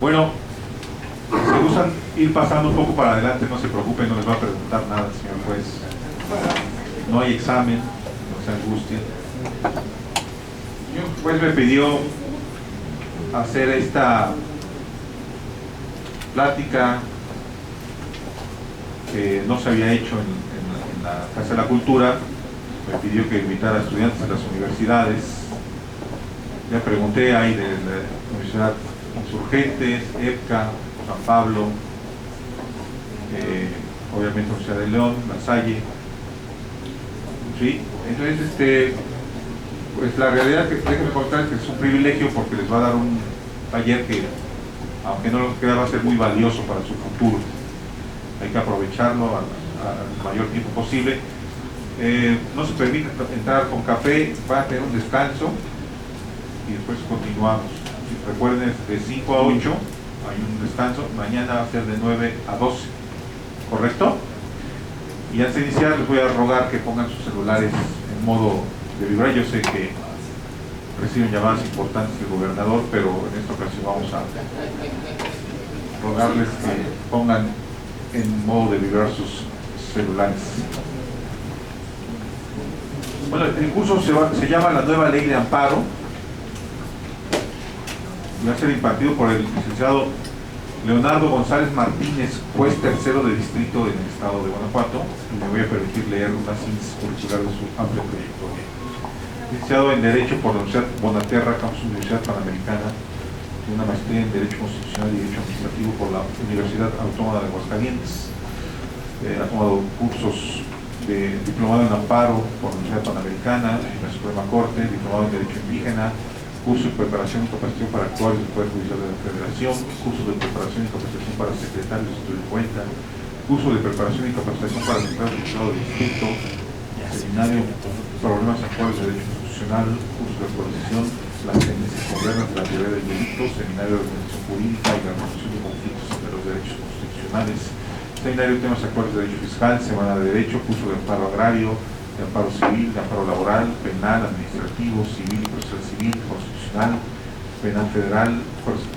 Bueno, si gustan ir pasando un poco para adelante, no se preocupen, no les va a preguntar nada, señor juez. No hay examen, no se angustien. El señor juez me pidió hacer esta plática que no se había hecho en la Casa de la Cultura. Me pidió que invitara a estudiantes de las universidades. Ya pregunté, hay de la Universidad Insurgentes, EPCA, San Pablo, obviamente Universidad de León, La Salle. ¿Sí? Entonces, pues la realidad que déjenme contar es que es un privilegio porque les va a dar un taller que, aunque no lo crea, va a ser muy valioso para su futuro. Hay que aprovecharlo al mayor tiempo posible. No se permite entrar con café, va a tener un descanso y después continuamos. Recuerden, de 5 a 8 hay un descanso, mañana va a ser de 9 a 12, ¿correcto? Y antes de iniciar les voy a rogar que pongan sus celulares en modo de vibrar. Yo sé que reciben llamadas importantes del gobernador, pero en esta ocasión vamos a rogarles que pongan en modo de vibrar sus celulares. Bueno, el curso se llama La Nueva Ley de Amparo. Va a ser impartido por el licenciado Leonardo González Martínez, juez tercero de distrito en el estado de Guanajuato, y me voy a permitir leer una síntesis curricular de su amplia trayectoria. Licenciado en Derecho por la Universidad Bonaterra, Campus Universidad Panamericana, una maestría en Derecho Constitucional y Derecho Administrativo por la Universidad Autónoma de Aguascalientes. Ha tomado cursos de diplomado en Amparo por la Universidad Panamericana, en la Suprema Corte, diplomado en Derecho Indígena, curso de preparación y capacitación para actuarios del Poder Judicial de la Federación, curso de preparación y capacitación para secretarios de cuenta, curso de preparación y capacitación para secretarios de Estado de Distrito, seminario Problemas Actuales de Derecho Constitucional, curso de actualización, las tendencias modernas de la teoría del delito, seminario de organización jurídica y la resolución de conflictos entre los derechos constitucionales, seminario de temas actuales de derecho fiscal, semana de derecho, curso de amparo agrario, de amparo civil, de amparo laboral, penal, administrativo, civil, procesal civil, constitucional, penal federal,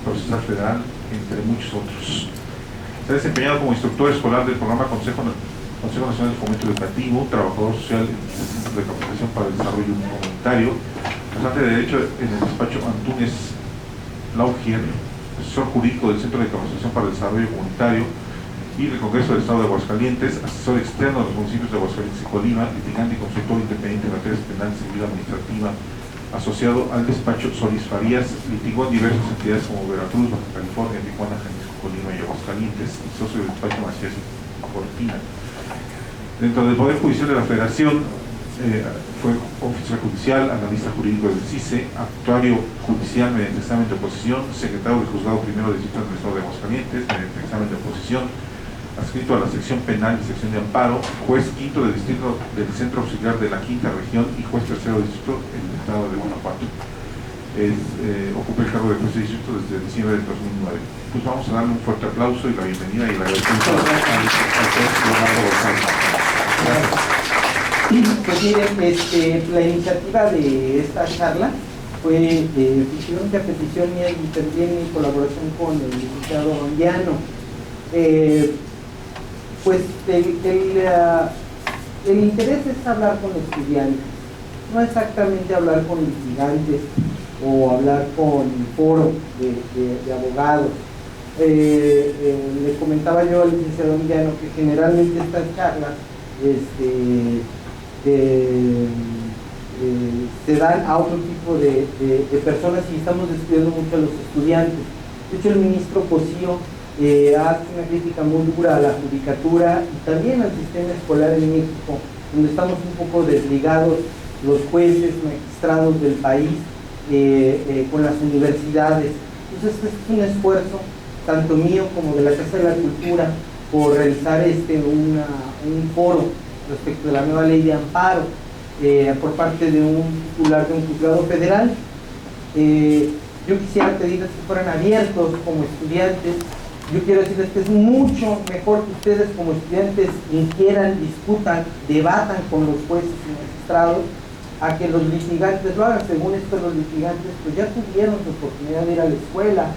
procesal federal, entre muchos otros. Se ha desempeñado como instructor escolar del programa Consejo Nacional de Fomento Educativo, trabajador social en el Centro de Capacitación para el Desarrollo Comunitario, bastante de Derecho en el despacho Antunes Laugier, asesor jurídico del Centro de Capacitación para el Desarrollo Comunitario y del Congreso del Estado de Aguascalientes, asesor externo de los municipios de Aguascalientes y Colima, litigante y consultor independiente en materias penal, civil, administrativa, asociado al despacho Solís Farías, litigó en diversas entidades como Veracruz, Baja California, Tijuana, Jalisco, Colima y Aguascalientes, y socio del despacho Macías Cortina. Dentro del Poder Judicial de la Federación, fue oficial judicial, analista jurídico del CICE, actuario judicial mediante examen de oposición, secretario del Juzgado Primero de Distrito del Estado de Aguascalientes mediante examen de oposición, adscrito a la sección penal y sección de amparo, juez quinto del distrito del Centro Auxiliar de la Quinta Región y juez tercero de distrito en el estado de Guanajuato. Ocupa el cargo de juez de distrito desde diciembre del 2009. Pues vamos a darle un fuerte aplauso y la bienvenida y la agradecimiento al juez Leonardo González. Gracias. Pues miren, la iniciativa de esta charla fue efectivamente a petición mía y también en colaboración con el licenciado Rondiano. Pues el interés es hablar con estudiantes, no exactamente hablar con litigantes o hablar con foro de abogados. Le comentaba yo al licenciado Rondiano que generalmente estas charlas se dan a otro tipo de personas y estamos descuidando mucho a los estudiantes. De hecho, el ministro Cosío hace una crítica muy dura a la judicatura y también al sistema escolar en México, donde estamos un poco desligados los jueces, magistrados del país con las universidades. Entonces, este es un esfuerzo, tanto mío como de la Casa de la Cultura, por realizar un foro respecto de la nueva ley de amparo por parte de un titular de un juzgado federal. Yo quisiera pedirles que fueran abiertos como estudiantes. Yo quiero decirles que es mucho mejor que ustedes como estudiantes inquieran, discutan, debatan con los jueces y magistrados, a que los litigantes lo hagan. Según esto, los litigantes pues ya tuvieron su oportunidad de ir a la escuela,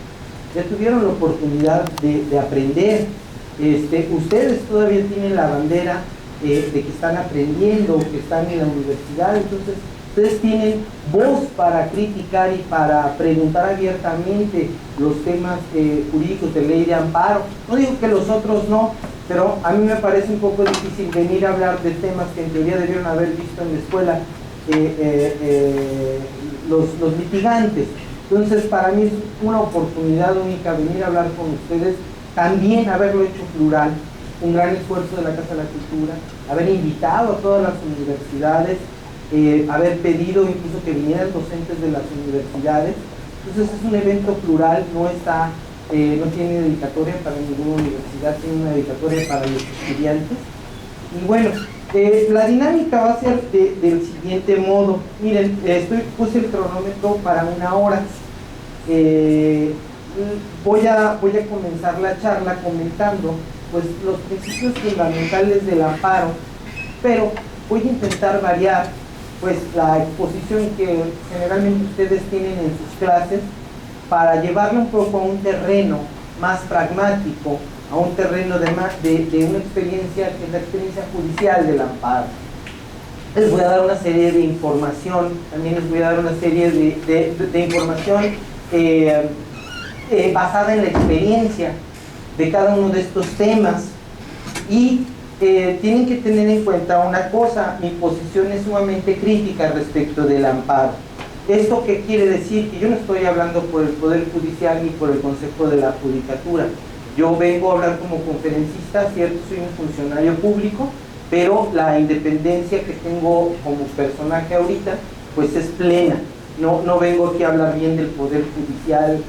ya tuvieron la oportunidad de aprender. Ustedes todavía tienen la bandera de que están aprendiendo, que están en la universidad, entonces ustedes tienen voz para criticar y para preguntar abiertamente los temas jurídicos de ley de amparo. No digo que los otros no, pero a mí me parece un poco difícil venir a hablar de temas que en teoría debieron haber visto en la escuela los litigantes. Entonces, para mí es una oportunidad única venir a hablar con ustedes, también haberlo hecho plural, un gran esfuerzo de la Casa de la Cultura, haber invitado a todas las universidades, haber pedido incluso que vinieran docentes de las universidades. Entonces es un evento plural, no tiene dedicatoria para ninguna universidad, tiene una dedicatoria para los estudiantes. Y bueno, la dinámica va a ser del siguiente modo. Miren, puse el cronómetro para 1 hora. Voy a comenzar la charla comentando pues los principios fundamentales del amparo, pero voy a intentar variar pues la exposición que generalmente ustedes tienen en sus clases para llevarlo un poco a un terreno más pragmático, a un terreno de una experiencia que es la experiencia judicial del amparo. Les voy a dar una serie de información, también les voy a dar una serie de información basada en la experiencia de cada uno de estos temas, y tienen que tener en cuenta una cosa: mi posición es sumamente crítica respecto del amparo. ¿Esto qué quiere decir? Que yo no estoy hablando por el Poder Judicial ni por el Consejo de la Judicatura. Yo vengo a hablar como conferencista, cierto, soy un funcionario público, pero la independencia que tengo como personaje ahorita pues es plena. No vengo aquí a hablar bien del Poder Judicial,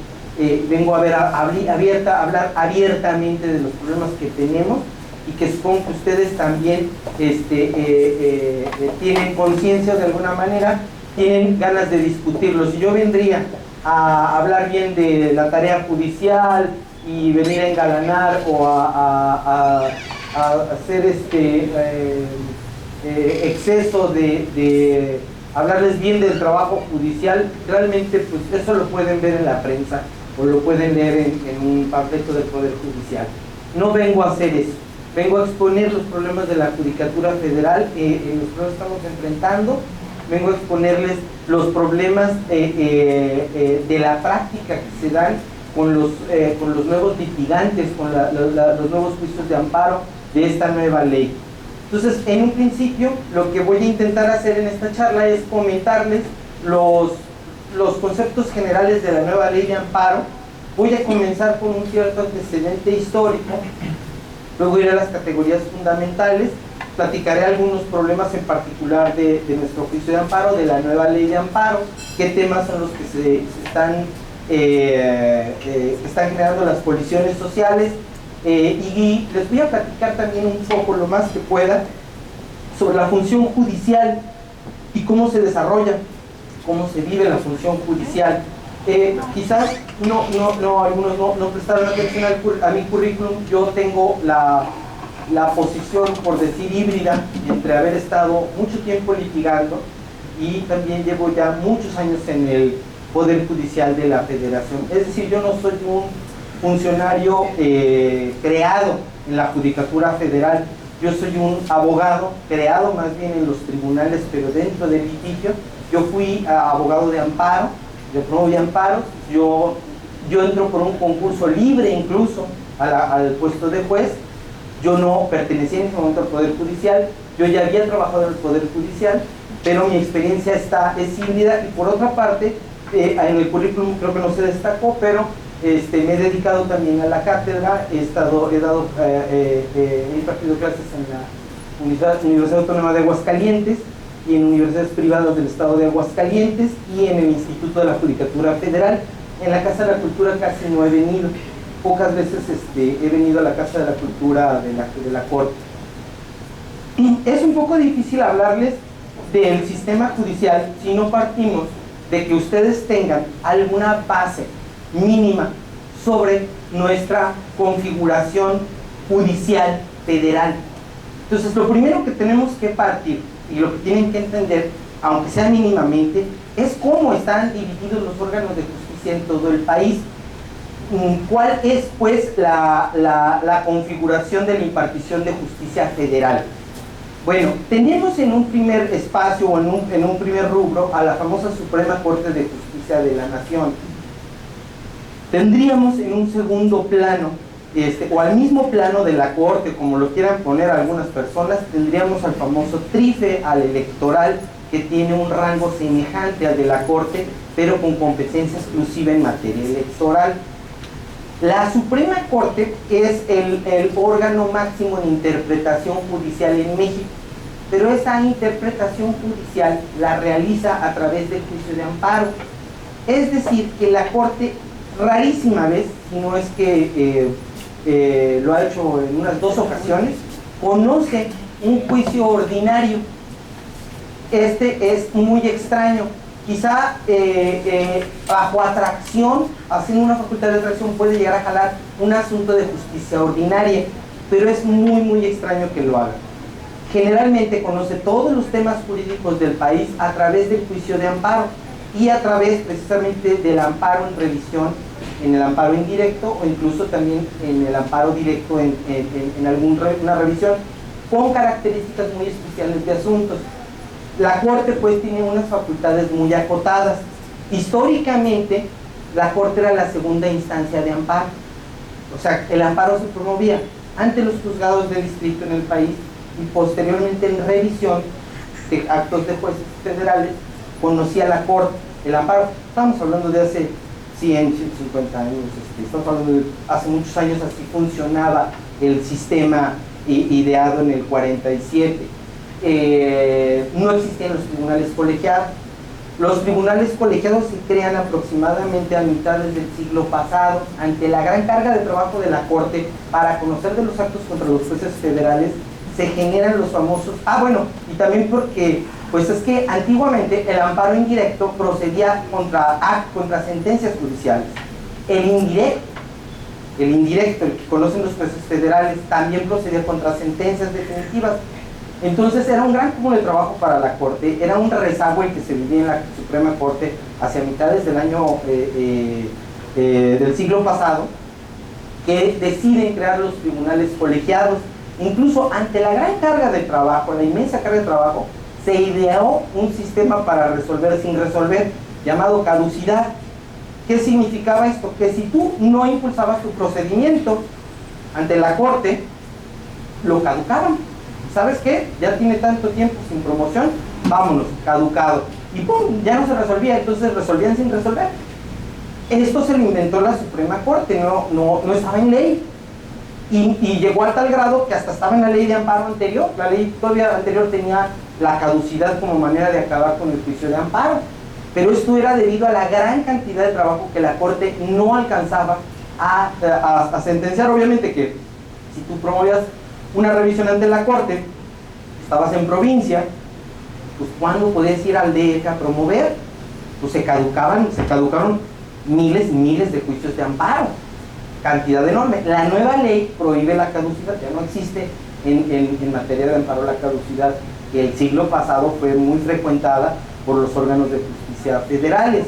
vengo a hablar abiertamente de los problemas que tenemos, y que supongo que ustedes también tienen conciencia de alguna manera, tienen ganas de discutirlos. Si yo vendría a hablar bien de la tarea judicial y venir a engalanar o a hacer exceso de hablarles bien del trabajo judicial, realmente pues eso lo pueden ver en la prensa o lo pueden leer en un panfleto del Poder Judicial. No vengo a hacer eso, vengo a exponer los problemas de la Judicatura Federal en los que estamos enfrentando. Vengo a exponerles los problemas de la práctica que se dan con los nuevos litigantes, con los nuevos juicios de amparo de esta nueva ley. Entonces, en un principio, lo que voy a intentar hacer en esta charla es comentarles los conceptos generales de la nueva ley de amparo. Voy a comenzar con un cierto antecedente histórico, luego iré a las categorías fundamentales, platicaré algunos problemas en particular de nuestro juicio de amparo, de la nueva ley de amparo, qué temas son los que están generando las colisiones sociales, y les voy a platicar también un poco, lo más que pueda, sobre la función judicial y cómo se desarrolla, cómo se vive la función judicial. Quizás algunos no prestaron atención a mi currículum. Yo tengo la posición, por decir, híbrida entre haber estado mucho tiempo litigando y también llevo ya muchos años en el Poder Judicial de la Federación. Es decir, yo no soy un funcionario creado en la Judicatura Federal, yo soy un abogado creado más bien en los tribunales, pero dentro del litigio. Yo fui abogado de amparo, yo promoví amparos, yo entro por un concurso libre incluso al puesto de juez. Yo no pertenecía en ese momento al Poder Judicial, yo ya había trabajado en el Poder Judicial, pero mi experiencia es híbrida. Y por otra parte, en el currículum creo que no se destacó, pero me he dedicado también a la cátedra, he impartido clases en la Universidad Autónoma de Aguascalientes y en universidades privadas del estado de Aguascalientes y en el Instituto de la Judicatura Federal. En la Casa de la Cultura casi no he venido, pocas veces he venido a la Casa de la Cultura de la Corte. Y es un poco difícil hablarles del sistema judicial si no partimos de que ustedes tengan alguna base mínima sobre nuestra configuración judicial federal. Entonces, lo primero que tenemos que partir, y lo que tienen que entender, aunque sea mínimamente, es cómo están divididos los órganos de justicia en todo el país. ¿cuál es pues la configuración de la impartición de justicia federal? Bueno, tenemos en un primer espacio o en un primer rubro a la famosa Suprema Corte de Justicia de la Nación. Tendríamos en un segundo plano, o al mismo plano de la Corte, como lo quieran poner algunas personas, tendríamos al famoso trife, al electoral, que tiene un rango semejante al de la Corte, pero con competencia exclusiva en materia electoral. La Suprema Corte es el órgano máximo de interpretación judicial en México, pero esa interpretación judicial la realiza a través del juicio de amparo. Es decir, que la Corte, rarísima vez, si no es que lo ha hecho en unas 2 ocasiones, conoce un juicio ordinario. Este es muy extraño. Quizá bajo atracción, haciendo una facultad de atracción, puede llegar a jalar un asunto de justicia ordinaria, pero es muy extraño que lo haga. Generalmente conoce todos los temas jurídicos del país a través del juicio de amparo y a través precisamente del amparo en revisión, en el amparo indirecto o incluso también en el amparo directo en alguna revisión con características muy especiales de asuntos. La Corte pues tiene unas facultades muy acotadas. Históricamente la Corte era la segunda instancia de amparo, o sea, el amparo se promovía ante los juzgados de distrito en el país y posteriormente en revisión de actos de jueces federales conocía la Corte el amparo. Estamos hablando de hace 100, 150 años, estamos hablando de hace muchos años. Así funcionaba el sistema ideado en el 47. No existían los tribunales colegiados. Los tribunales colegiados se crean aproximadamente a mitades del siglo pasado. Ante la gran carga de trabajo de la Corte para conocer de los actos contra los jueces federales, se generan los famosos... y también porque, pues es que antiguamente el amparo indirecto procedía contra sentencias judiciales. El indirecto, el que conocen los jueces federales, también procedía contra sentencias definitivas. Entonces era un gran cúmulo de trabajo para la Corte, era un rezago el que se vivía en la Suprema Corte hacia mitades del año del siglo pasado, que deciden crear los tribunales colegiados. Incluso ante la gran carga de trabajo, la inmensa carga de trabajo, se ideó un sistema para resolver sin resolver, llamado caducidad. ¿Qué significaba esto? Que si tú no impulsabas tu procedimiento ante la Corte, lo caducaban. ¿Sabes qué? Ya tiene tanto tiempo sin promoción, vámonos, caducado. Y ¡pum! Ya no se resolvía, entonces resolvían sin resolver. Esto se lo inventó la Suprema Corte, no estaba en ley. Y llegó a tal grado que hasta estaba en la ley de amparo anterior. La ley todavía anterior tenía la caducidad como manera de acabar con el juicio de amparo. Pero esto era debido a la gran cantidad de trabajo que la Corte no alcanzaba a sentenciar. Obviamente que si tú promovías una revisión ante la Corte, estabas en provincia, pues ¿cuándo podías ir al DF a promover? Pues se caducaron miles y miles de juicios de amparo, cantidad enorme. La nueva ley prohíbe la caducidad, ya no existe en materia de amparo la caducidad, que el siglo pasado fue muy frecuentada por los órganos de justicia federales.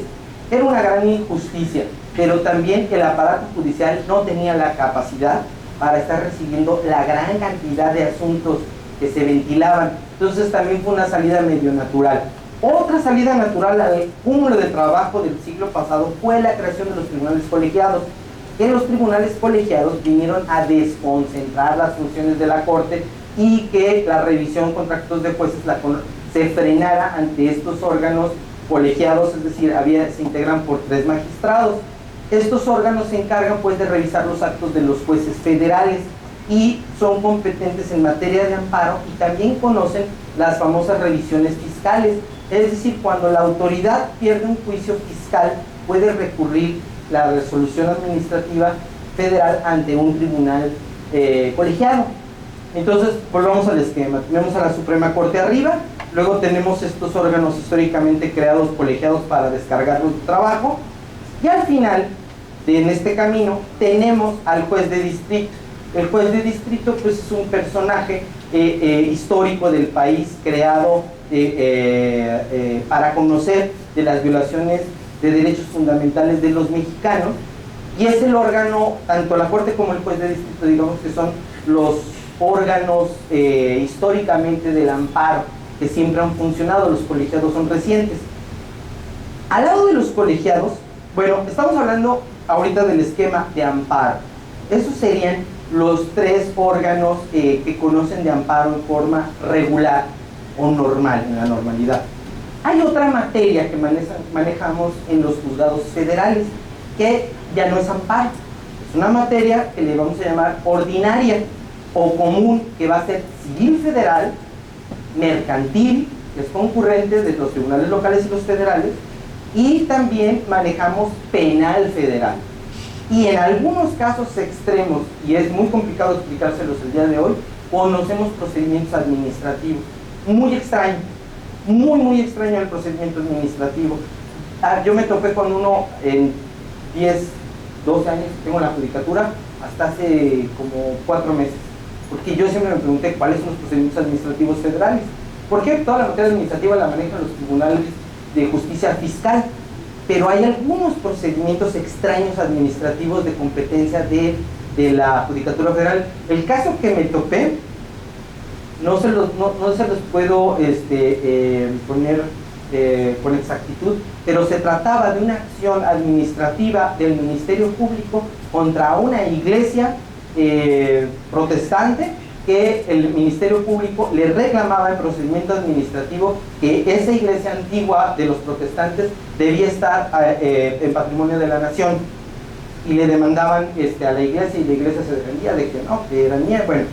Era una gran injusticia, pero también el aparato judicial no tenía la capacidad para estar recibiendo la gran cantidad de asuntos que se ventilaban. Entonces también fue una salida medio natural. Otra salida natural al cúmulo de trabajo del siglo pasado fue la creación de los tribunales colegiados, que los tribunales colegiados vinieron a desconcentrar las funciones de la Corte y que la revisión contra actos de jueces se frenara ante estos órganos colegiados, es decir, se integran por 3 magistrados. Estos órganos se encargan pues de revisar los actos de los jueces federales y son competentes en materia de amparo y también conocen las famosas revisiones fiscales. Es decir, cuando la autoridad pierde un juicio fiscal, puede recurrir la resolución administrativa federal ante un tribunal colegiado. Entonces, volvamos al esquema. Tenemos a la Suprema Corte arriba, luego tenemos estos órganos históricamente creados colegiados para descargar su trabajo, y al final, en este camino, tenemos al juez de distrito. El juez de distrito pues es un personaje histórico del país, creado para conocer de las violaciones de derechos fundamentales de los mexicanos, y es el órgano, tanto la Corte como el juez de distrito, digamos que son los órganos históricamente del amparo, que siempre han funcionado. Los colegiados son recientes. Al lado de los colegiados, bueno, estamos hablando ahorita del esquema de amparo. Esos serían los tres órganos que conocen de amparo en forma regular o normal, en la normalidad. Hay otra materia que manejamos en los juzgados federales, que ya no es amparo. Es una materia que le vamos a llamar ordinaria o común, que va a ser civil federal, mercantil, que es concurrente de los tribunales locales y los federales, y también manejamos penal federal. Y en algunos casos extremos, y es muy complicado explicárselos el día de hoy, conocemos procedimientos administrativos. Muy extraño, muy extraño el procedimiento administrativo. Yo me topé con uno en 10, 12 años, tengo la judicatura, hasta hace como 4 meses. Porque yo siempre me pregunté cuáles son los procedimientos administrativos federales. ¿Por qué? Toda la materia administrativa la manejan los tribunales de justicia fiscal, pero hay algunos procedimientos extraños administrativos de competencia de la Judicatura Federal. El caso que me topé, no se los puedo poner con exactitud, pero se trataba de una acción administrativa del Ministerio Público contra una iglesia protestante, que el Ministerio Público le reclamaba en procedimiento administrativo que esa iglesia antigua de los protestantes debía estar en patrimonio de la nación, y le demandaban a la iglesia, y la iglesia se defendía de que no, que era mía. Bueno,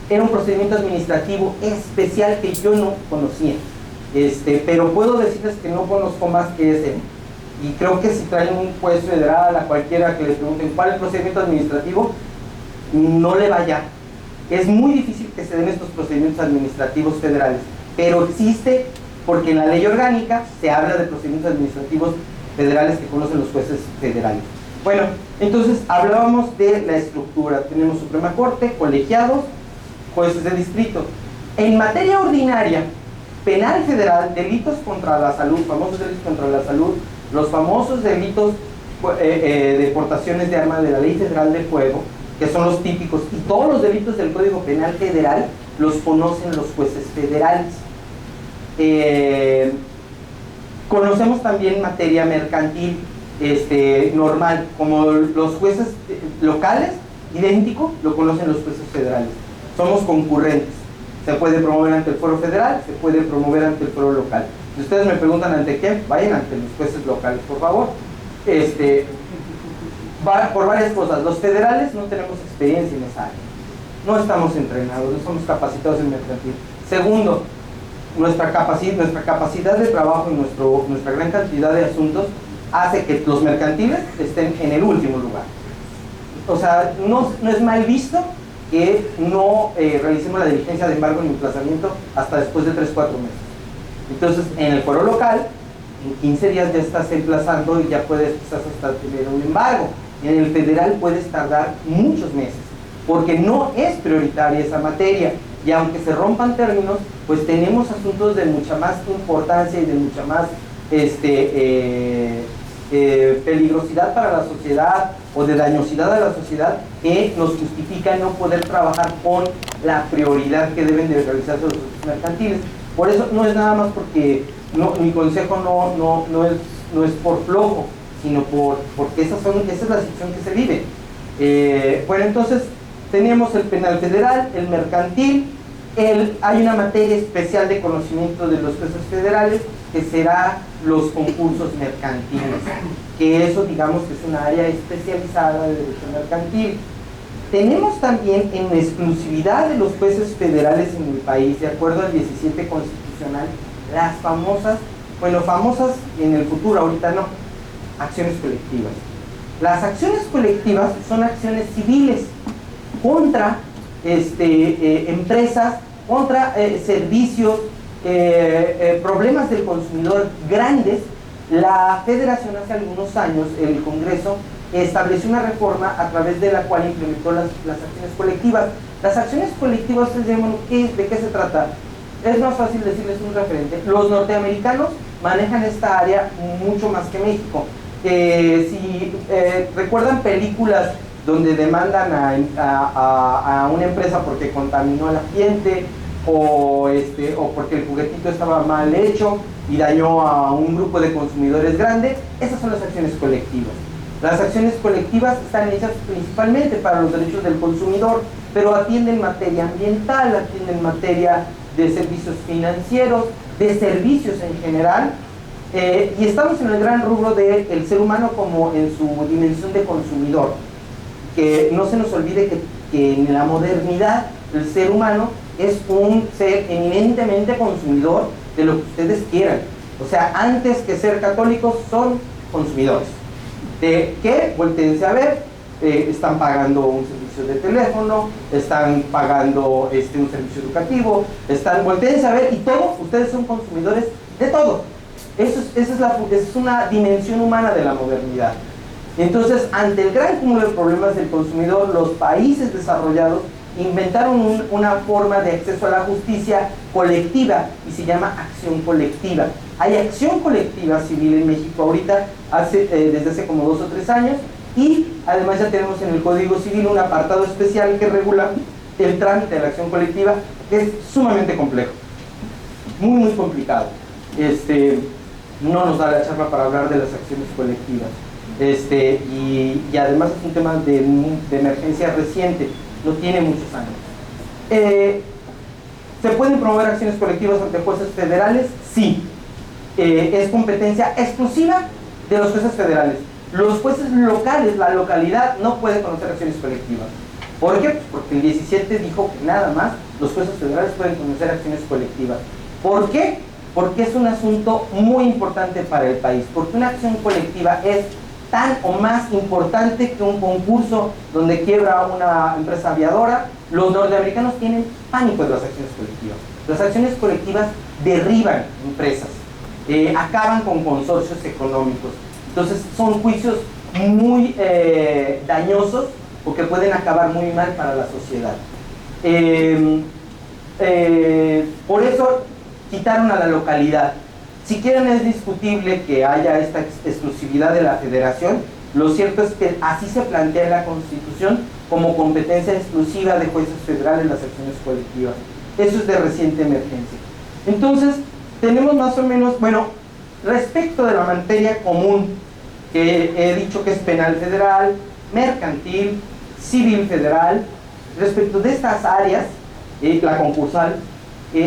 era un procedimiento administrativo especial que yo no conocía, pero puedo decirles que no conozco más que ese, y creo que si traen un juez federal a cualquiera que le pregunten cuál es el procedimiento administrativo, no le vaya. Es muy difícil que se den estos procedimientos administrativos federales, pero existe, porque en la ley orgánica se habla de procedimientos administrativos federales que conocen los jueces federales. Bueno, entonces hablábamos de la estructura. Tenemos Suprema Corte, colegiados, jueces de distrito. En materia ordinaria, penal federal, delitos contra la salud, famosos delitos contra la salud, los famosos delitos de deportaciones de armas de la Ley Federal de Fuego, que son los típicos, y todos los delitos del Código Penal Federal los conocen los jueces federales. Conocemos también materia mercantil normal, como los jueces locales, idéntico, lo conocen los jueces federales. Somos concurrentes. Se puede promover ante el foro federal, se puede promover ante el foro local. Si ustedes me preguntan ante qué, vayan ante los jueces locales, por favor. Por varias cosas. Los federales no tenemos experiencia en esa área, no estamos entrenados, no somos capacitados en mercantil. Segundo, nuestra capacidad de trabajo y nuestra gran cantidad de asuntos hace que los mercantiles estén en el último lugar. O sea, no es mal visto que no realicemos la diligencia de embargo en emplazamiento hasta después de 3-4 meses. Entonces, en el foro local, en 15 días ya estás emplazando y ya puedes quizás hasta tener un embargo. Y en el federal puedes tardar muchos meses, porque no es prioritaria esa materia, y aunque se rompan términos, pues tenemos asuntos de mucha más importancia y de mucha más peligrosidad para la sociedad, o de dañosidad a la sociedad, que nos justifica no poder trabajar con la prioridad que deben de realizarse los mercantiles. Por eso no es nada más porque mi consejo no es por flojo, sino porque esa es la situación que se vive. Bueno, entonces tenemos el penal federal, el mercantil, hay una materia especial de conocimiento de los jueces federales, que será los concursos mercantiles, que eso digamos que es una área especializada de derecho mercantil. Tenemos también en exclusividad de los jueces federales en el país, de acuerdo al 17 constitucional, las famosas en el futuro, ahorita no, acciones colectivas. Las acciones colectivas son acciones civiles contra empresas, contra servicios, problemas del consumidor grandes. La Federación hace algunos años, el Congreso, estableció una reforma a través de la cual implementó las acciones colectivas. Las acciones colectivas, ¿de qué se trata? Es más fácil decirles un referente. Los norteamericanos manejan esta área mucho más que México. Si recuerdan películas donde demandan a una empresa porque contaminó el ambiente, o porque el juguetito estaba mal hecho y dañó a un grupo de consumidores grande, esas son las acciones colectivas. Las acciones colectivas están hechas principalmente para los derechos del consumidor, pero atienden materia ambiental, atienden materia de servicios financieros, de servicios en general, y estamos en el gran rubro del ser humano como en su dimensión de consumidor. Que no se nos olvide que en la modernidad el ser humano es un ser eminentemente consumidor de lo que ustedes quieran. O sea, antes que ser católicos son consumidores. ¿De qué? Voltéense a ver. Están pagando un servicio de teléfono, están pagando un servicio educativo, voltéense a ver, y todos ustedes son consumidores de todo. Esa es una dimensión humana de la modernidad. Entonces, ante el gran cúmulo de problemas del consumidor, los países desarrollados inventaron una forma de acceso a la justicia colectiva y se llama acción colectiva. Hay acción colectiva civil en México ahorita, desde hace como 2 o 3 años, y además ya tenemos en el Código Civil un apartado especial que regula el trámite de la acción colectiva, que es sumamente complejo, muy complicado. No nos da la charla para hablar de las acciones colectivas. Y además es un tema de emergencia reciente, no tiene muchos años. ¿Se pueden promover acciones colectivas ante jueces federales? Sí. Es competencia exclusiva de los jueces federales. Los jueces locales, la localidad, no puede conocer acciones colectivas. ¿Por qué? Porque el 17 dijo que nada más los jueces federales pueden conocer acciones colectivas. ¿Por qué? Porque es un asunto muy importante para el país, porque una acción colectiva es tan o más importante que un concurso donde quiebra una empresa aviadora. Los norteamericanos tienen pánico de las acciones colectivas. Las acciones colectivas derriban empresas, acaban con consorcios económicos. Entonces son juicios muy dañosos porque pueden acabar muy mal para la sociedad. Por eso quitaron a la localidad. Si quieren, es discutible que haya esta exclusividad de la federación. Lo cierto es que así se plantea en la Constitución, como competencia exclusiva de jueces federales las acciones colectivas. Eso es de reciente emergencia. Entonces, tenemos más o menos, bueno, respecto de la materia común, que he dicho que es penal federal, mercantil, civil federal, respecto de estas áreas, la concursal,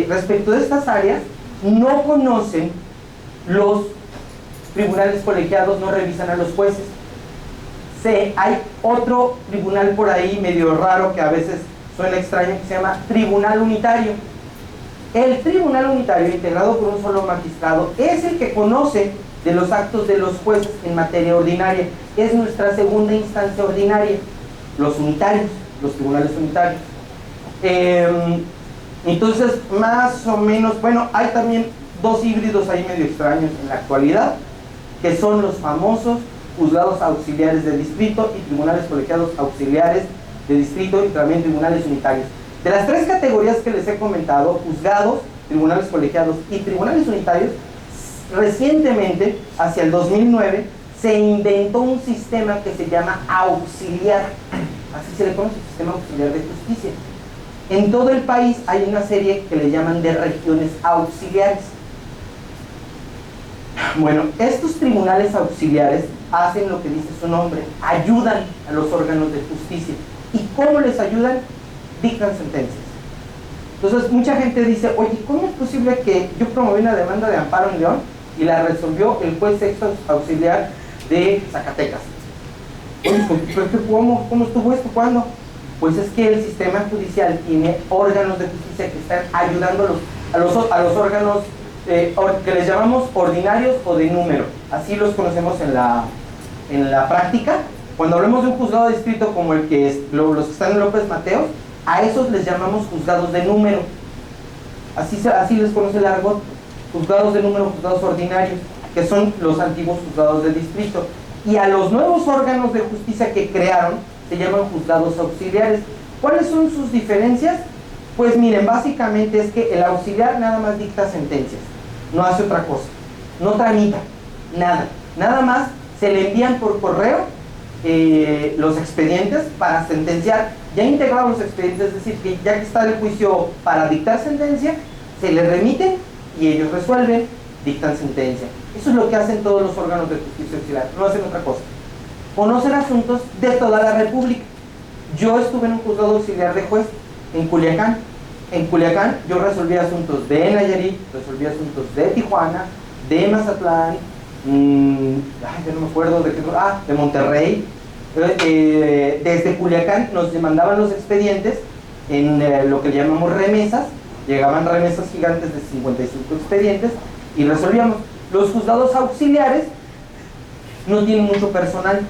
respecto de estas áreas, no conocen los tribunales colegiados, no revisan a los jueces. Hay otro tribunal por ahí medio raro que a veces suena extraño, que se llama Tribunal Unitario. El Tribunal Unitario, integrado por un solo magistrado, es el que conoce de los actos de los jueces en materia ordinaria. Es nuestra segunda instancia ordinaria, los unitarios, los tribunales unitarios. Entonces, más o menos, bueno, hay también 2 híbridos ahí medio extraños en la actualidad, que son los famosos juzgados auxiliares de distrito y tribunales colegiados auxiliares de distrito y también tribunales unitarios. De las 3 categorías que les he comentado, juzgados, tribunales colegiados y tribunales unitarios, recientemente, hacia el 2009, se inventó un sistema que se llama auxiliar, así se le conoce, sistema auxiliar de justicia. En todo el país hay una serie que le llaman de regiones auxiliares. Bueno, estos tribunales auxiliares hacen lo que dice su nombre, ayudan a los órganos de justicia. ¿Y cómo les ayudan? Dictan sentencias. Entonces, mucha gente dice, oye, ¿cómo es posible que yo promoví una demanda de amparo en León y la resolvió el juez sexto auxiliar de Zacatecas? Oye, ¿cómo estuvo esto? ¿Cuándo? Pues es que el sistema judicial tiene órganos de justicia que están ayudando a los órganos que les llamamos ordinarios o de número. Así los conocemos en la práctica. Cuando hablamos de un juzgado de distrito como los que están en López Mateos, a esos les llamamos juzgados de número. Así les conoce el argot. Juzgados de número, juzgados ordinarios, que son los antiguos juzgados de distrito. Y a los nuevos órganos de justicia que crearon se llaman juzgados auxiliares. ¿Cuáles son sus diferencias? Pues miren, básicamente es que el auxiliar nada más dicta sentencias, no hace otra cosa, no tramita, nada más se le envían por correo los expedientes para sentenciar, ya integrados los expedientes, es decir, que ya que está el juicio para dictar sentencia, se le remiten y ellos resuelven, dictan sentencia. Eso es lo que hacen todos los órganos de justicia auxiliar, no hacen otra cosa. Conocen asuntos de toda la República. Yo estuve en un juzgado auxiliar de juez en Culiacán. En Culiacán yo resolví asuntos de Nayarit, resolví asuntos de Tijuana, de Mazatlán, ya no me acuerdo de qué, de Monterrey. Desde Culiacán nos mandaban los expedientes en lo que llamamos remesas. Llegaban remesas gigantes de 55 expedientes y resolvíamos. Los juzgados auxiliares no tienen mucho personal.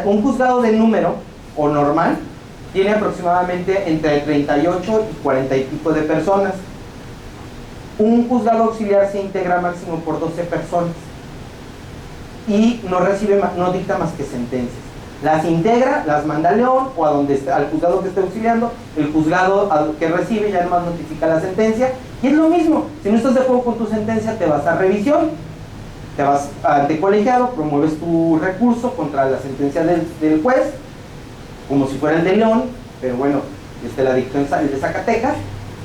Un juzgado de número o normal tiene aproximadamente entre 38 y 40 y pico de personas. Un juzgado auxiliar se integra máximo por 12 personas y no dicta más que sentencias. Las integra, las manda a León o a donde está, al juzgado que esté auxiliando. El juzgado que recibe ya nomás notifica la sentencia y es lo mismo. Si no estás de acuerdo con tu sentencia, te vas a revisión, te vas ante colegiado, promueves tu recurso contra la sentencia del juez, como si fuera el de León, pero bueno, la dictó el de Zacatecas,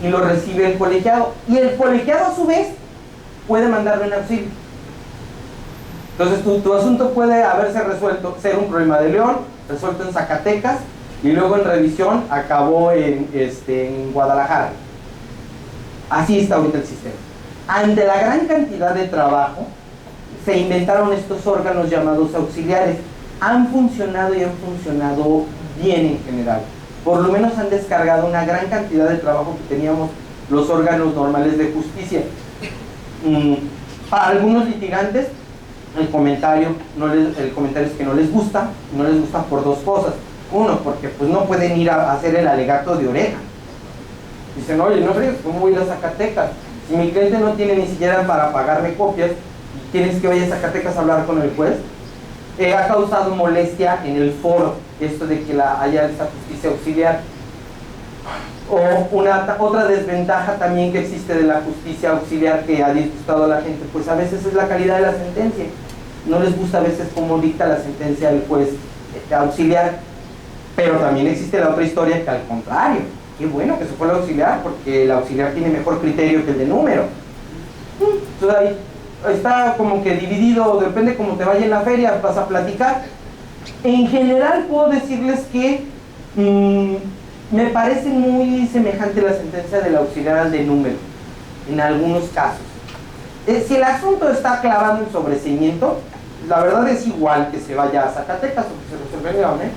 y lo recibe el colegiado, y el colegiado a su vez puede mandarle un auxilio. Entonces tu asunto puede haberse resuelto, ser un problema de León, resuelto en Zacatecas, y luego en revisión acabó en Guadalajara. Así está ahorita el sistema. Ante la gran cantidad de trabajo, se inventaron estos órganos llamados auxiliares. Han funcionado y han funcionado bien en general. Por lo menos han descargado una gran cantidad de trabajo que teníamos los órganos normales de justicia. Para algunos litigantes, el comentario es que no les gusta por dos cosas. Uno, porque pues no pueden ir a hacer el alegato de oreja. Dicen, oye, no fregues, ¿cómo voy a ir a Zacatecas? Si mi cliente no tiene ni siquiera para pagarme copias y tienes que vaya a Zacatecas a hablar con el juez. Ha causado molestia en el foro esto de que haya esta justicia auxiliar. O otra desventaja también que existe de la justicia auxiliar que ha disgustado a la gente, pues a veces es la calidad de la sentencia. No les gusta a veces cómo dicta la sentencia del juez auxiliar, pero también existe la otra historia que al contrario, qué bueno que se fue el auxiliar porque el auxiliar tiene mejor criterio que el de número. Entonces ahí está como que dividido, depende cómo te vaya en la feria, vas a platicar. En general puedo decirles que me parece muy semejante la sentencia del auxiliar al de número, en algunos casos. Si el asunto está clavado en sobreseimiento, la verdad es igual que se vaya a Zacatecas o que se resuelva en León, ¿eh?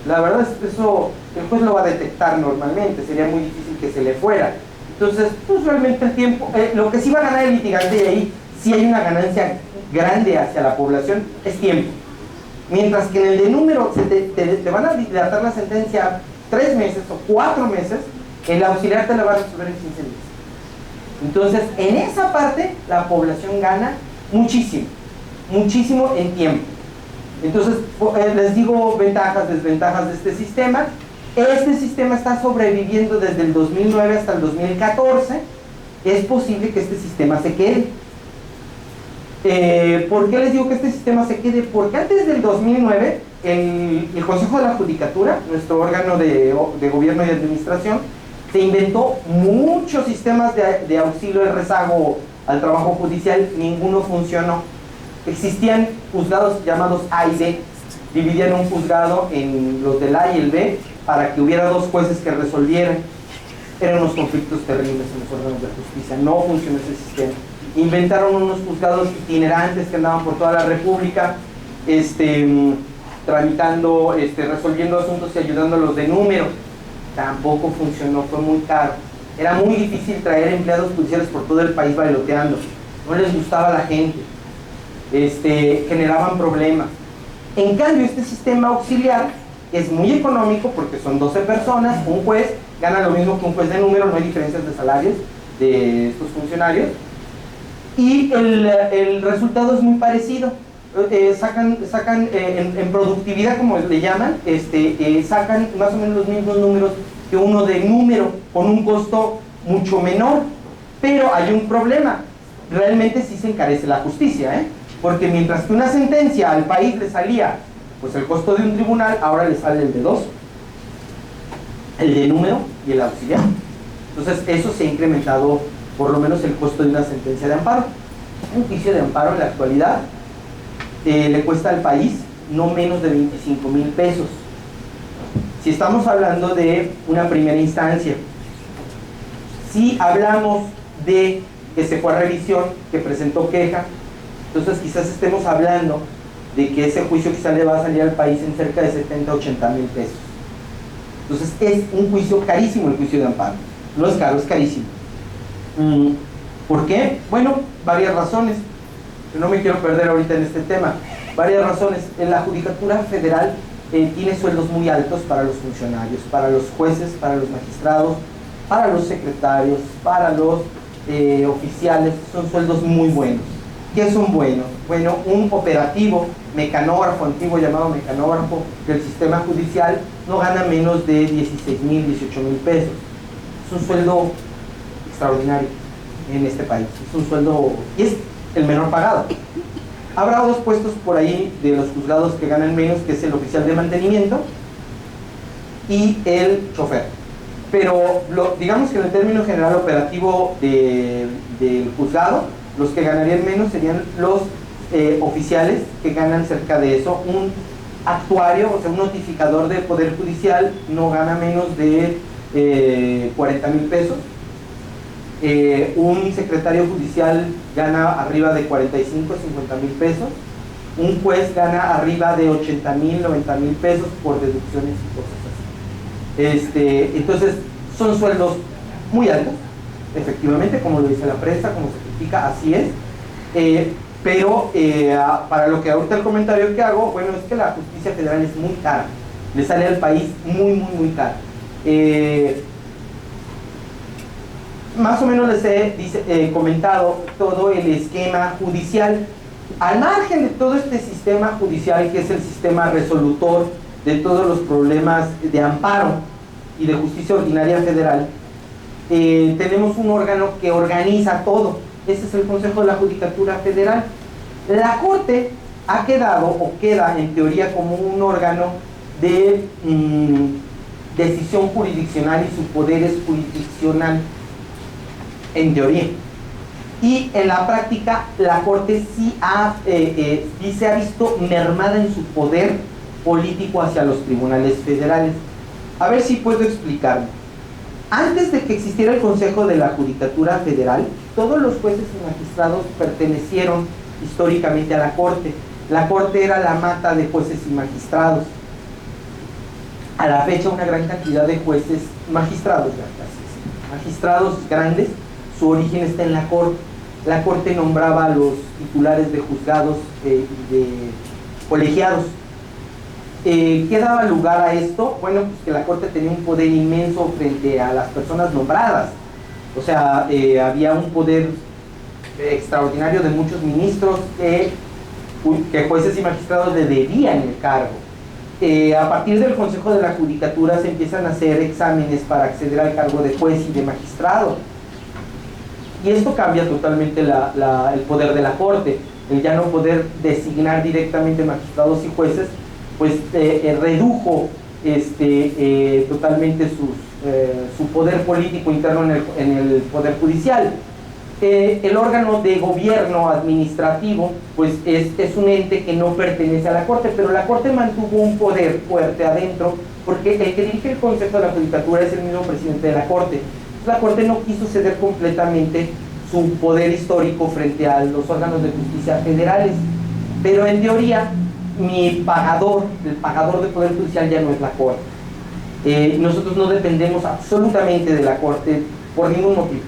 La verdad es que eso el juez lo va a detectar normalmente, sería muy difícil que se le fuera. Entonces, pues realmente el tiempo, lo que sí va a ganar el litigante de ahí, si hay una ganancia grande hacia la población, es tiempo. Mientras que en el de número te van a dilatar la sentencia 3 meses o 4 meses, el auxiliar te la va a resolver en 15 días. Entonces, en esa parte, la población gana muchísimo, muchísimo en tiempo. Entonces, les digo ventajas, desventajas de este sistema. Este sistema está sobreviviendo desde el 2009 hasta el 2014. Es posible que este sistema se quede. ¿Por qué les digo que este sistema se quede? Porque antes del 2009, el Consejo de la Judicatura, nuestro órgano de gobierno y administración, se inventó muchos sistemas de auxilio de rezago al trabajo judicial, ninguno funcionó. Existían juzgados llamados A y B, dividían un juzgado en los del A y el B para que hubiera 2 jueces que resolvieran. Eran unos conflictos terribles en los órganos de justicia, no funcionó ese sistema. Inventaron unos juzgados itinerantes que andaban por toda la República, tramitando, resolviendo asuntos y ayudando a los de número. Tampoco funcionó, fue muy caro. Era muy difícil traer empleados judiciales por todo el país bailoteando. No les gustaba a la gente. Generaban problemas. En cambio, este sistema auxiliar es muy económico porque son 12 personas, un juez gana lo mismo que un juez de número, no hay diferencias de salarios de estos funcionarios. Y el resultado es muy parecido. Sacan en productividad, como le llaman, sacan más o menos los mismos números que uno de número, con un costo mucho menor. Pero hay un problema, realmente sí se encarece la justicia, Porque mientras que una sentencia al país le salía pues el costo de un tribunal, ahora le sale el de dos, el de número y el auxiliar. Entonces eso se ha incrementado por lo menos el costo de una sentencia de amparo. Un juicio de amparo en la actualidad le cuesta al país no menos de 25,000 pesos. Si estamos hablando de una primera instancia, si hablamos de que se fue a revisión, que presentó queja, entonces quizás estemos hablando de que ese juicio quizás le va a salir al país en cerca de 70 a 80,000 pesos. Entonces es un juicio carísimo, el juicio de amparo. No es caro, es carísimo. ¿Por qué? Bueno, varias razones. No me quiero perder ahorita en este tema. Varias razones. En la Judicatura Federal tiene sueldos muy altos para los funcionarios, para los jueces, para los magistrados, para los secretarios, para los oficiales. Son sueldos muy buenos. ¿Qué son buenos? Bueno, un operativo, mecanógrafo, antiguo llamado mecanógrafo del sistema judicial, no gana menos de 16,000, 18,000 pesos. Es un sueldo extraordinario en este país. Es un sueldo, y es el menor pagado. Habrá dos puestos por ahí de los juzgados que ganan menos, que es el oficial de mantenimiento y el chofer. Pero digamos que en el término general operativo del juzgado, los que ganarían menos serían los oficiales, que ganan cerca de eso. Un actuario, o sea, un notificador de Poder Judicial no gana menos de 40,000 pesos. Un secretario judicial gana arriba de 45 a 50,000 pesos. Un juez gana arriba de 80,000, 90,000 pesos por deducciones y cosas así. Entonces, son sueldos muy altos, efectivamente, como lo dice la prensa, como se critica, así es. Pero para lo que ahorita el comentario que hago, bueno, es que la justicia federal es muy cara. Le sale al país muy, muy, muy cara. Más o menos les he comentado todo el esquema judicial. Al margen de todo este sistema judicial, que es el sistema resolutor de todos los problemas de amparo y de justicia ordinaria federal, tenemos un órgano que organiza todo. Ese es el Consejo de la Judicatura Federal. La Corte ha quedado, o queda en teoría, como un órgano de decisión jurisdiccional, y su poder es jurisdiccional en teoría. Y en la práctica la Corte sí se ha visto mermada en su poder político hacia los tribunales federales. A ver si puedo explicarme. Antes de que existiera el Consejo de la Judicatura Federal, todos los jueces y magistrados pertenecieron históricamente a la Corte. La Corte era la mata de jueces y magistrados. A la fecha, una gran cantidad de jueces, magistrados grandes, su origen está en la Corte. La Corte nombraba a los titulares de juzgados de colegiados. ¿Qué daba lugar a esto? Bueno, pues que la Corte tenía un poder inmenso frente a las personas nombradas. O sea, había un poder extraordinario de muchos ministros que jueces y magistrados le debían el cargo. A partir del Consejo de la Judicatura se empiezan a hacer exámenes para acceder al cargo de juez y de magistrado. Y esto cambia totalmente el poder de la Corte. El ya no poder designar directamente magistrados y jueces, pues redujo totalmente su poder político interno en el Poder Judicial. El órgano de gobierno administrativo, pues es un ente que no pertenece a la Corte, pero la Corte mantuvo un poder fuerte adentro, porque el que dirige el Consejo de la Judicatura es el mismo presidente de la Corte. La Corte no quiso ceder completamente su poder histórico frente a los órganos de justicia federales, pero en teoría el pagador del Poder Judicial ya no es la Corte. Nosotros no dependemos absolutamente de la Corte por ningún motivo.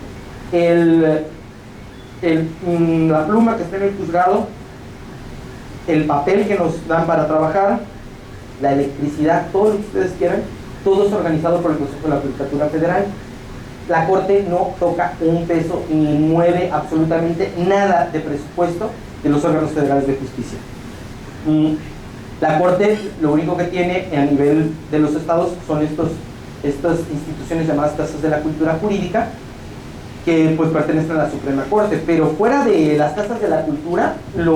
La pluma que está en el juzgado, el papel que nos dan para trabajar, la electricidad, todo lo que ustedes quieran, todo es organizado por el Consejo de la Judicatura Federal. La Corte no toca un peso ni mueve absolutamente nada de presupuesto de los órganos federales de justicia. La Corte lo único que tiene a nivel de los estados son estas instituciones llamadas casas de la cultura jurídica, que pues pertenecen a la Suprema Corte, pero fuera de las casas de la cultura, la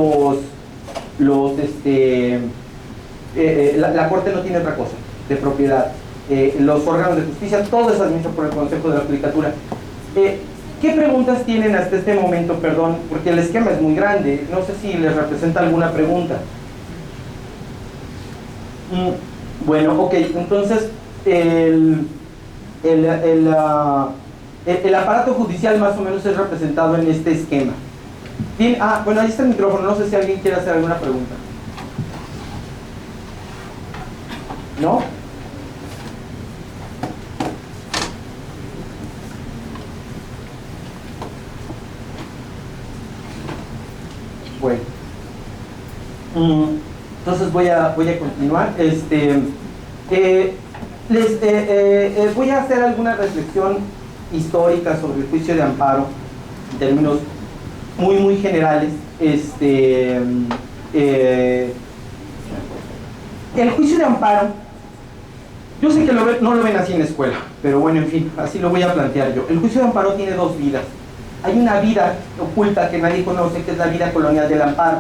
Corte no tiene otra cosa de propiedad. Los órganos de justicia, todo es administrado por el Consejo de la Judicatura. ¿Qué preguntas tienen hasta este momento? Perdón, porque el esquema es muy grande, no sé si les representa alguna pregunta. Bueno, ok, entonces el aparato judicial más o menos es representado en este esquema. Bien, bueno, ahí está el micrófono, no sé si alguien quiere hacer alguna pregunta. ¿No? Bueno. Entonces voy a continuar. Voy a hacer alguna reflexión histórica sobre el juicio de amparo en términos muy generales. El juicio de amparo, yo sé que no lo ven así en la escuela, pero bueno, en fin, así lo voy a plantear yo. El juicio de amparo tiene dos vidas. Hay una vida oculta que nadie conoce, que es la vida colonial del amparo.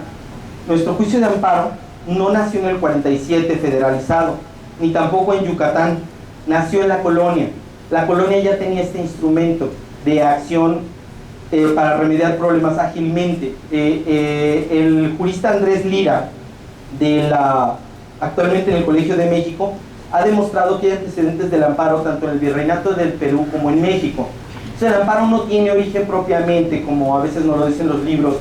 Nuestro juicio de amparo no nació en el 47 federalizado, ni tampoco en Yucatán, nació en la colonia. La colonia ya tenía este instrumento de acción para remediar problemas ágilmente. El jurista Andrés Lira, actualmente en el Colegio de México, ha demostrado que hay antecedentes del amparo tanto en el Virreinato del Perú como en México. O sea, el amparo no tiene origen propiamente, como a veces nos lo dicen los libros,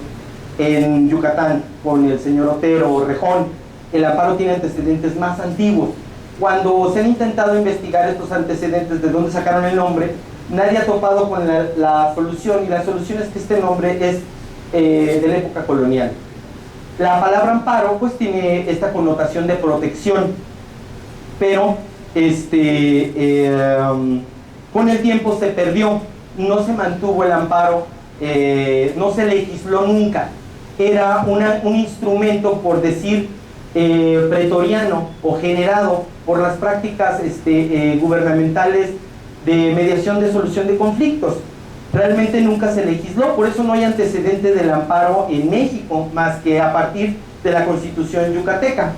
en Yucatán, con el señor Otero o Rejón. El amparo tiene antecedentes más antiguos. Cuando se han intentado investigar estos antecedentes, de dónde sacaron el nombre, nadie ha topado con la solución, y la solución es que este nombre es de la época colonial. La palabra amparo pues tiene esta connotación de protección, pero con el tiempo se perdió, no se mantuvo el amparo, no se legisló nunca. Era un instrumento, por decir, pretoriano o generado por las prácticas gubernamentales de mediación de solución de conflictos. Realmente nunca se legisló, por eso no hay antecedente del amparo en México más que a partir de la Constitución yucateca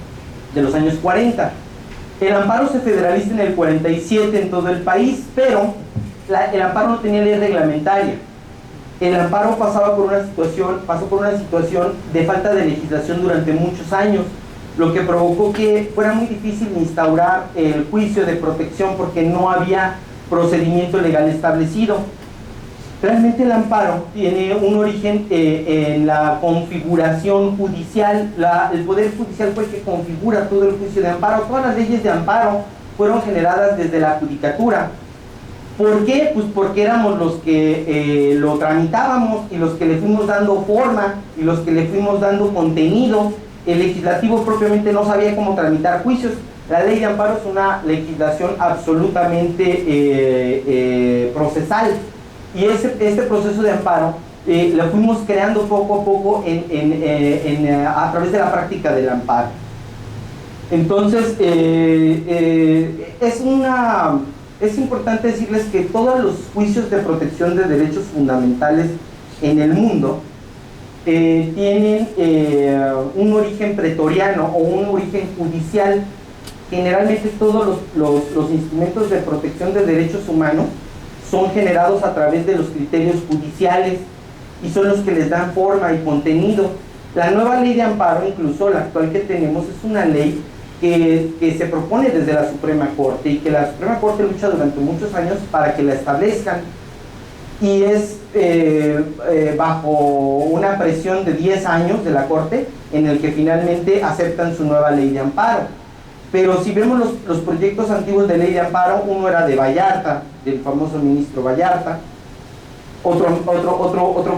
de los años 40. El amparo se federaliza en el 47 en todo el país, pero el amparo no tenía ley reglamentaria. El amparo pasó por una situación de falta de legislación durante muchos años, lo que provocó que fuera muy difícil instaurar el juicio de protección porque no había procedimiento legal establecido. Realmente el amparo tiene un origen en la configuración judicial. El Poder Judicial fue el que configura todo el juicio de amparo. Todas las leyes de amparo fueron generadas desde la Judicatura. ¿Por qué? Pues porque éramos los que lo tramitábamos y los que le fuimos dando forma y los que le fuimos dando contenido. El legislativo propiamente no sabía cómo tramitar juicios. La ley de amparo es una legislación absolutamente procesal, y este proceso de amparo lo fuimos creando poco a poco a través de la práctica del amparo. Entonces es importante decirles que todos los juicios de protección de derechos fundamentales en el mundo tienen un origen pretoriano o un origen judicial. Generalmente todos los instrumentos de protección de derechos humanos son generados a través de los criterios judiciales y son los que les dan forma y contenido. La nueva ley de amparo, incluso la actual que tenemos, es una ley que se propone desde la Suprema Corte y que la Suprema Corte lucha durante muchos años para que la establezcan, y es bajo una presión de 10 años de la Corte en el que finalmente aceptan su nueva ley de amparo. Pero si vemos los proyectos antiguos de ley de amparo, uno era de Vallarta, del famoso ministro Vallarta. Otro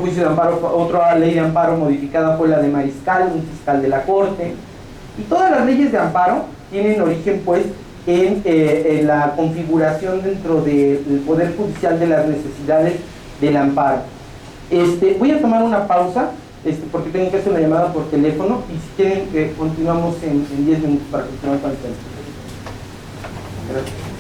juicio de amparo, otra ley de amparo modificada fue la de Mariscal, un fiscal de la Corte. Y todas las leyes de amparo tienen origen pues en la configuración dentro del Poder Judicial de las necesidades del amparo. Voy a tomar una pausa porque tengo que hacer una llamada por teléfono, y si quieren continuamos en 10 minutos para continuar con el tema. Gracias.